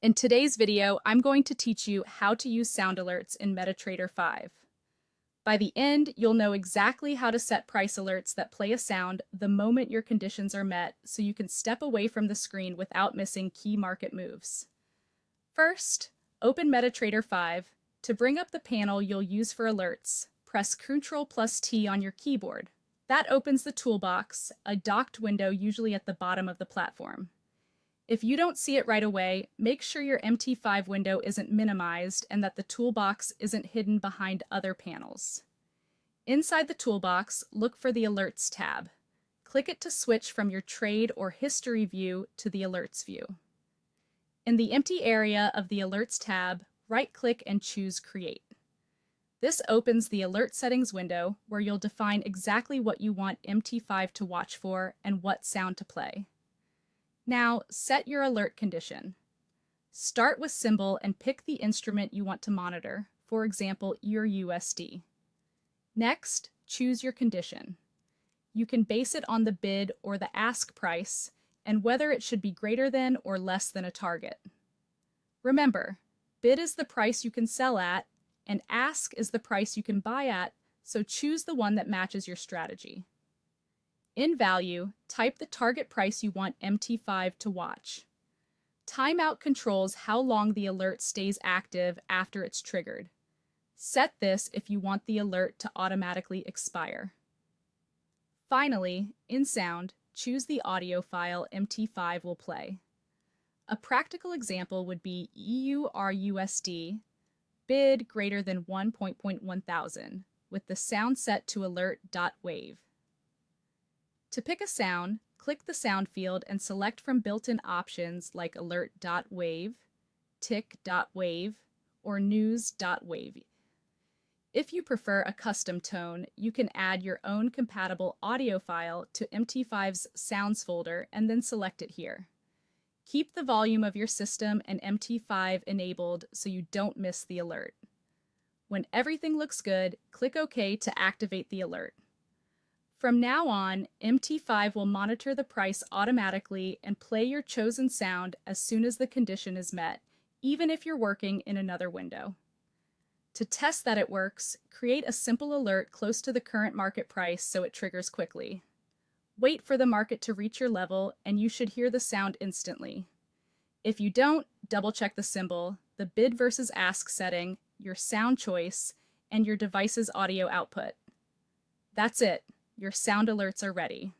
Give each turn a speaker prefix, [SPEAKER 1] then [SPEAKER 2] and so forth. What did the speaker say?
[SPEAKER 1] In today's video, I'm going to teach you how to use sound alerts in MetaTrader 5. By the end, you'll know exactly how to set price alerts that play a sound the moment your conditions are met, so you can step away from the screen without missing key market moves. First, open MetaTrader 5. To bring up the panel you'll use for alerts, press Ctrl+T on your keyboard. That opens the toolbox, a docked window usually at the bottom of the platform. If you don't see it right away, make sure your MT5 window isn't minimized and that the toolbox isn't hidden behind other panels. Inside the toolbox, look for the Alerts tab. Click it to switch from your trade or history view to the Alerts view. In the empty area of the Alerts tab, right-click and choose Create. This opens the Alert Settings window where you'll define exactly what you want MT5 to watch for and what sound to play. Now, set your alert condition. Start with symbol and pick the instrument you want to monitor, for example, EUR/USD. Next, choose your condition. You can base it on the bid or the ask price and whether it should be greater than or less than a target. Remember, bid is the price you can sell at and ask is the price you can buy at, so choose the one that matches your strategy. In value, type the target price you want MT5 to watch. Timeout controls how long the alert stays active after it's triggered. Set this if you want the alert to automatically expire. Finally, in sound, choose the audio file MT5 will play. A practical example would be EUR/USD, bid greater than 1.1000, with the sound set to alert.wave. To pick a sound, click the sound field and select from built-in options like alert.wave, tick.wave, or news.wave. If you prefer a custom tone, you can add your own compatible audio file to MT5's Sounds folder and then select it here. Keep the volume of your system and MT5 enabled so you don't miss the alert. When everything looks good, click OK to activate the alert. From now on, MT5 will monitor the price automatically and play your chosen sound as soon as the condition is met, even if you're working in another window. To test that it works, create a simple alert close to the current market price so it triggers quickly. Wait for the market to reach your level and you should hear the sound instantly. If you don't, double-check the symbol, the bid versus ask setting, your sound choice, and your device's audio output. That's it. Your sound alerts are ready.